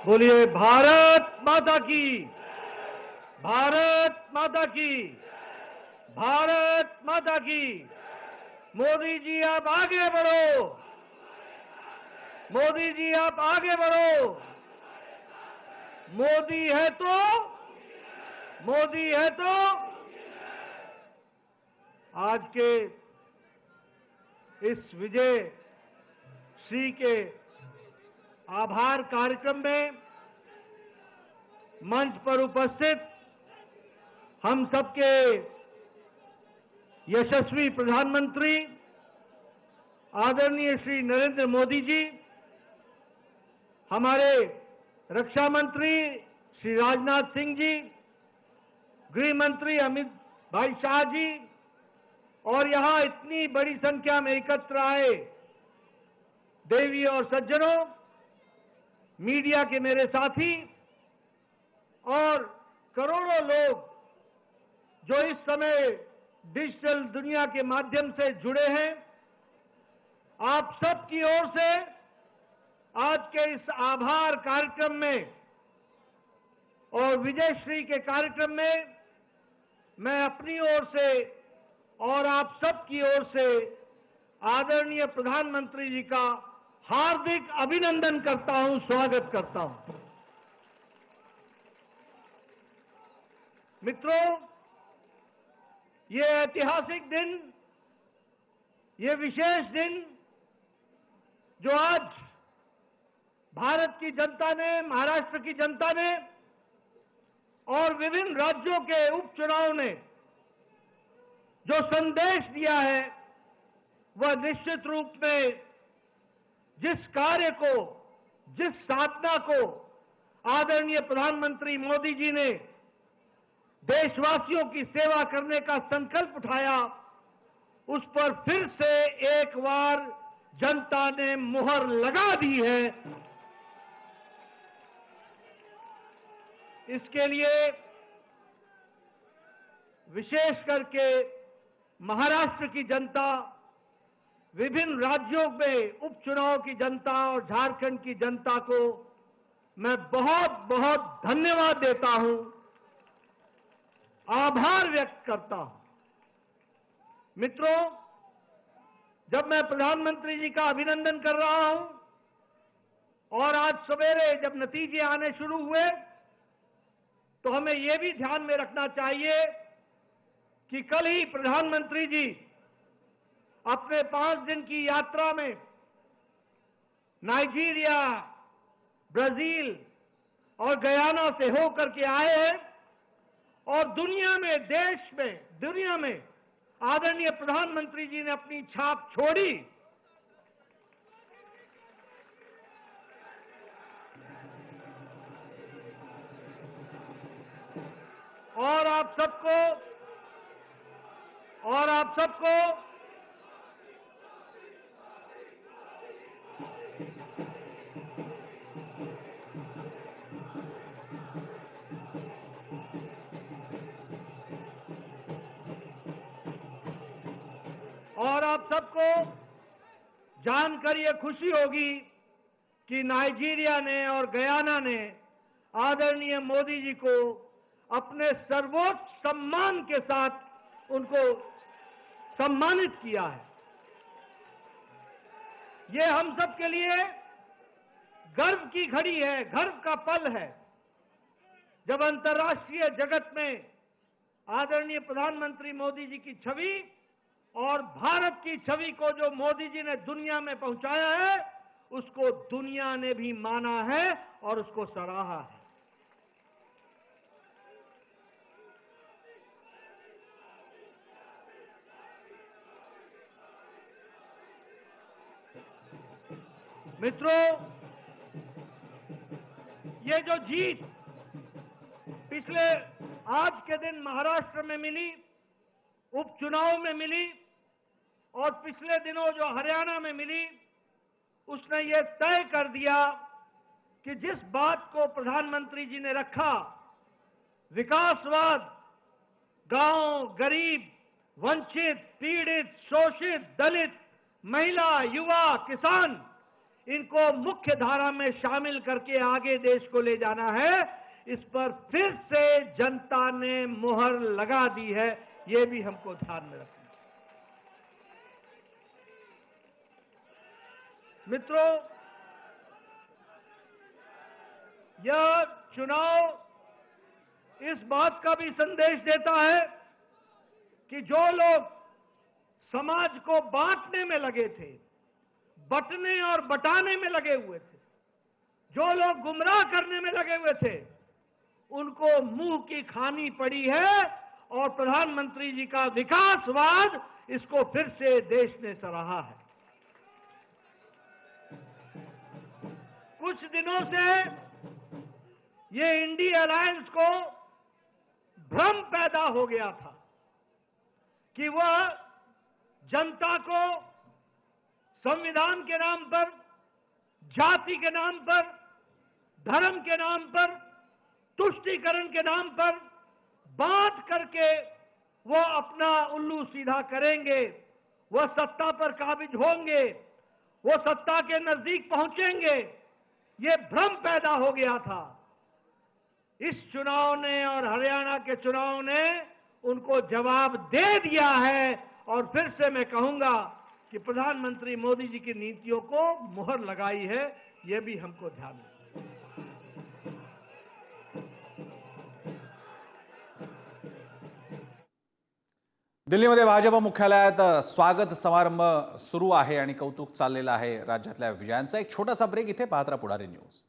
बोलिए भारत माता की, भारत माता की, भारत माता की। मोदी जी आप आगे बढ़ो, मोदी जी आप आगे बढ़ो। मोदी है तो, मोदी है तो। आज के इस विजय श्री के आभार कार्यक्रम में मंच पर उपस्थित हम सबके यशस्वी प्रधानमंत्री आदरणीय श्री नरेंद्र मोदी जी, हमारे रक्षा मंत्री श्री राजनाथ सिंह जी, गृह मंत्री अमित भाई शाह जी और यहां इतनी बड़ी संख्या में एकत्र आए देवी और सज्जनों, मीडिया के मेरे साथी और करोड़ों लोग जो इस समय डिजिटल दुनिया के माध्यम से जुड़े हैं, आप सब की ओर से आज के इस आभार कार्यक्रम में और विजयश्री के कार्यक्रम में मैं अपनी ओर से और आप सब की ओर से आदरणीय प्रधानमंत्री जी का हार्दिक अभिनंदन करता हूं, स्वागत करता हूं। मित्रों, ये ऐतिहासिक दिन, ये विशेष दिन जो आज भारत की जनता ने, महाराष्ट्र की जनता ने और विभिन्न राज्यों के उपचुनाव ने जो संदेश दिया है, वह निश्चित रूप में जिस कार्य को, जिस साधना को आदरणीय प्रधानमंत्री मोदी जी ने देशवासियों की सेवा करने का संकल्प उठाया, उस पर फिर से एक बार जनता ने मुहर लगा दी है। इसके लिए विशेष करके महाराष्ट्र की जनता, विभिन्न राज्यों में उपचुनाव की जनता और झारखंड की जनता को मैं बहुत बहुत धन्यवाद देता हूं, आभार व्यक्त करता हूं। मित्रों, जब मैं प्रधानमंत्री जी का अभिनंदन कर रहा हूं और आज सवेरे जब नतीजे आने शुरू हुए, तो हमें यह भी ध्यान में रखना चाहिए कि कल ही प्रधानमंत्री जी अपने 5 दिन की यात्रा में नाइजीरिया, ब्राजील और गयाना से होकर के आए हैं और दुनिया में, देश में, दुनिया में आदरणीय प्रधानमंत्री जी ने अपनी छाप छोड़ी। और आप सबको और आप सबको जानकर यह खुशी होगी कि नाइजीरिया ने और गयाना ने आदरणीय मोदी जी को अपने सर्वोच्च सम्मान के साथ उनको सम्मानित किया है। यह हम सब के लिए गर्व की घड़ी है, गर्व का पल है, जब अंतर्राष्ट्रीय जगत में आदरणीय प्रधानमंत्री मोदी जी की छवि और भारत की छवि को जो मोदी जी ने दुनिया में पहुंचाया है, उसको दुनिया ने भी माना है और उसको सराहा है। मित्रों, ये जो जीत पिछले आज के दिन महाराष्ट्र में मिली, उपचुनाव में मिली और पिछले दिनों जो हरियाणा में मिली, उसने ये तय कर दिया कि जिस बात को प्रधानमंत्री जी ने रखा, विकासवाद, गांव, गरीब, वंचित, पीड़ित, शोषित, दलित, महिला, युवा, किसान, इनको मुख्य धारा में शामिल करके आगे देश को ले जाना है, इस पर फिर से जनता ने मुहर लगा दी है। ये भी हमको ध्यान में रखना है। मित्रों, यह चुनाव इस बात का भी संदेश देता है कि जो लोग समाज को बांटने में लगे थे, बंटने और बटाने में लगे हुए थे, जो लोग गुमराह करने में लगे हुए थे, उनको मुंह की खानी पड़ी है और प्रधानमंत्री जी का विकासवाद, इसको फिर से देश ने सराहा है। कुछ दिनों से ये इंडी अलायंस को भ्रम पैदा हो गया था कि वह जनता को संविधान के नाम पर, जाति के नाम पर, धर्म के नाम पर, तुष्टीकरण के नाम पर बांट करके वो अपना उल्लू सीधा करेंगे, वह सत्ता पर काबिज होंगे, वो सत्ता के नजदीक पहुंचेंगे। ये भ्रम पैदा हो गया था। इस चुनाव ने और हरियाणा के चुनाव ने उनको जवाब दे दिया है। और फिर से मैं कहूंगा कि प्रधानमंत्री मोदी जी की नीतियों को मुहर लगाई है। यह भी हमको ध्यान रखना है। दिल्लीमध्ये भाजप मुख्यालयात स्वागत समारंभ सुरू आहे आणि कौतुक चाललेलं आहे राज्यातल्या विजयांचा। एक छोटासा ब्रेक इथे पाहत राहा पुढारी न्यूज।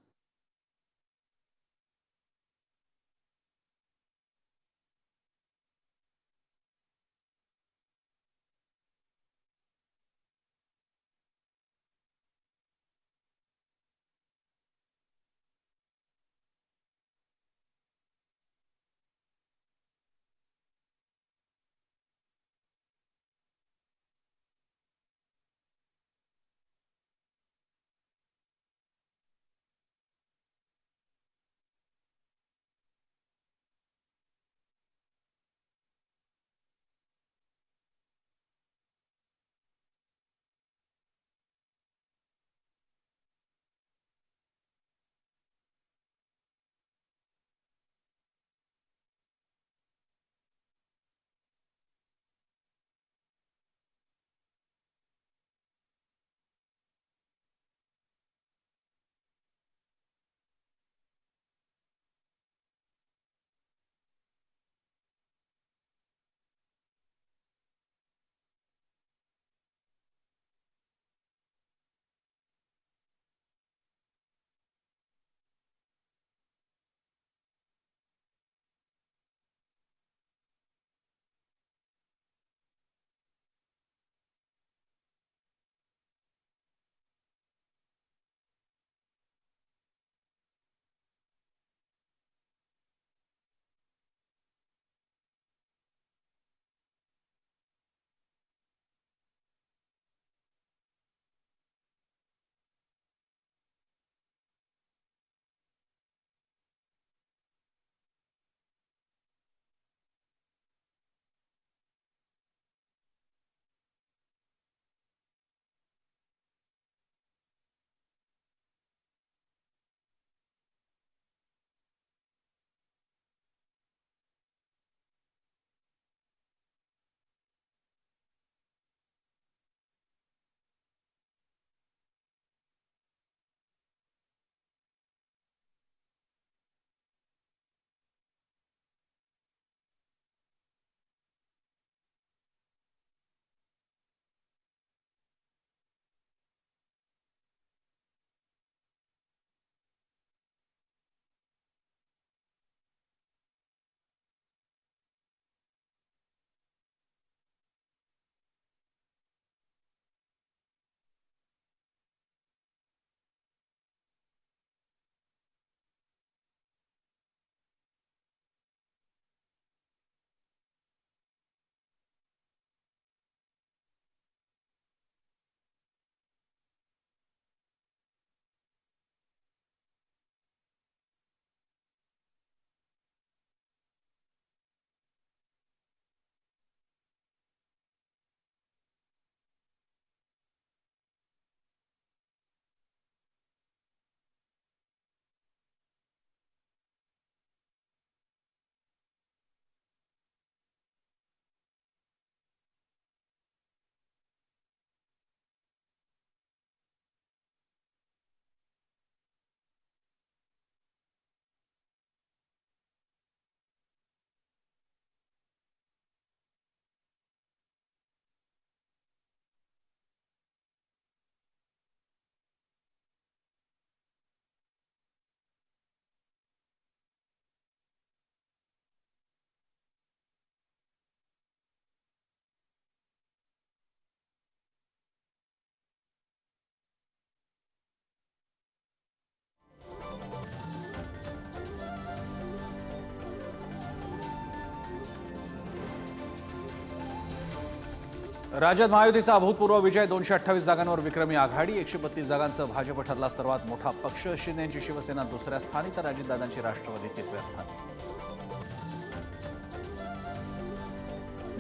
राज्यात महायुतीचा अभूतपूर्व विजय 228 जागांवर विक्रमी आघाडी 132 जागांसह भाजप ठरला सर्वात मोठा पक्ष शिंदेची शिवसेना दुसऱ्या स्थानी तर अजितदादांची राष्ट्रवादी तिसऱ्या स्थानी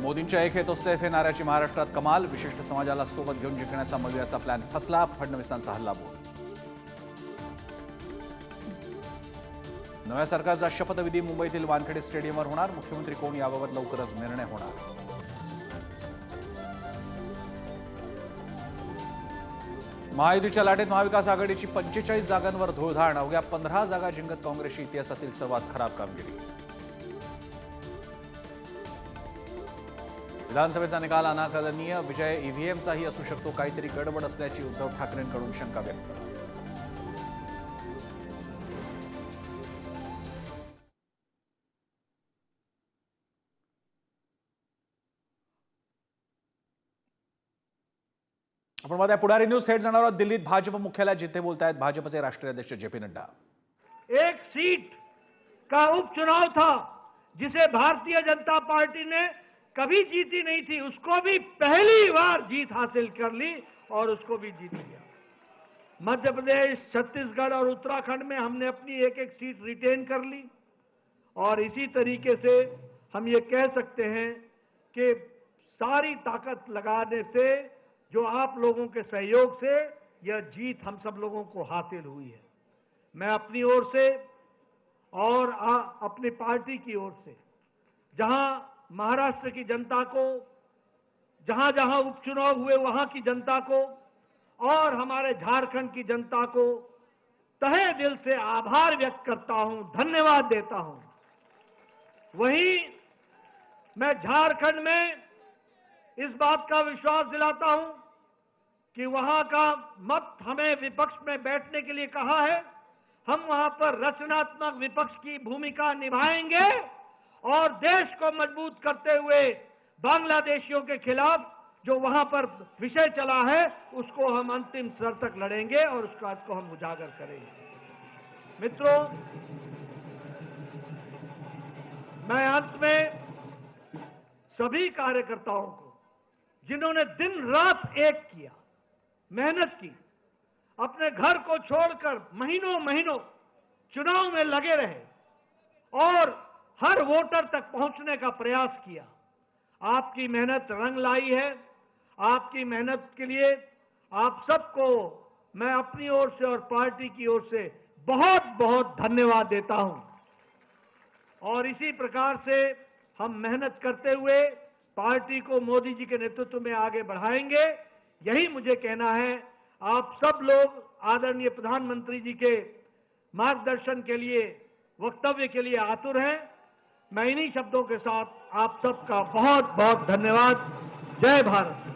मोदींच्या एक हे तो सैफ हे नाऱ्याची महाराष्ट्रात कमाल विशिष्ट समाजाला सोबत घेऊन जिंकण्याचा मवियाचा प्लॅन फसला फडणवीसांचा हल्लाबोल नव्या सरकारचा शपथविधी मुंबईतील वानखेडे स्टेडियमवर होणार मुख्यमंत्री कोण याबाबत लवकरच निर्णय होणार महायुतीच्या लाटेत महाविकास आघाडीची 45 जागांवर धुळधाण अवघ्या 15 जागा जिंकत काँग्रेसची इतिहासातील सर्वात खराब कामगिरी विधानसभेचा निकाल अनाकलनीय विजय ईव्हीएमचाही असू शकतो काहीतरी गडबड असल्याची उद्धव ठाकरेंकडून शंका व्यक्त आपण मध्ये पुढारी न्यूज थेट जाणार आहोत दिल्लीत भाजप मुख्यालयात जिथे बोलतायत भाजपचे राष्ट्रीय अध्यक्ष जे पी नड्डा एक सीट का उपचुनाव था जिसे भारतीय जनता पार्टी ने कभी जीती नहीं थी उसको भी पहली बार जीत हासिल कर ली और उसको भी जीत लिया मध्य प्रदेश छत्तीसगढ़ और उत्तराखंड में हमने अपनी एक एक सीट रिटेन कर ली और इसी तरीके से हम ये कह सकते हैं कि सारी ताकत लगाने से जो आप लोगों के सहयोग से यह जीत हम सब लोगों को हासिल हुई है मैं अपनी ओर से और अपनी पार्टी की ओर से जहां महाराष्ट्र की जनता को जहां जहां उपचुनाव हुए वहां की जनता को और हमारे झारखंड की जनता को तहे दिल से आभार व्यक्त करता हूं धन्यवाद देता हूं वहीं मैं झारखंड में इस बात का विश्वास दिलाता हूं कि वहां का मत हमें विपक्ष में बैठने के लिए कहा है हम वहां पर रचनात्मक विपक्ष की भूमिका निभाएंगे और देश को मजबूत करते हुए बांग्लादेशियों के खिलाफ जो वहां पर विषय चला है उसको हम अंतिम स्तर तक लड़ेंगे और उस बात को हम उजागर करेंगे मित्रों मैं अंत में सभी कार्यकर्ताओं को जिन्होंने दिन रात एक किया मेहनत की अपने घर को छोड़कर महीनों महीनों चुनाव में लगे रहे और हर वोटर तक पहुंचने का प्रयास किया आपकी मेहनत रंग लाई है आपकी मेहनत के लिए आप सबको मैं अपनी ओर से और पार्टी की ओर से बहुत बहुत धन्यवाद देता हूं और इसी प्रकार से हम मेहनत करते हुए पार्टी को मोदी जी के नेतृत्व में आगे बढ़ाएंगे यही मुझे कहना है आप सब लोग आदरणीय प्रधानमंत्री जी के मार्गदर्शन के लिए वक्तव्य के लिए आतुर हैं मैं इन्हीं शब्दों के साथ आप सबका बहुत बहुत धन्यवाद जय भारत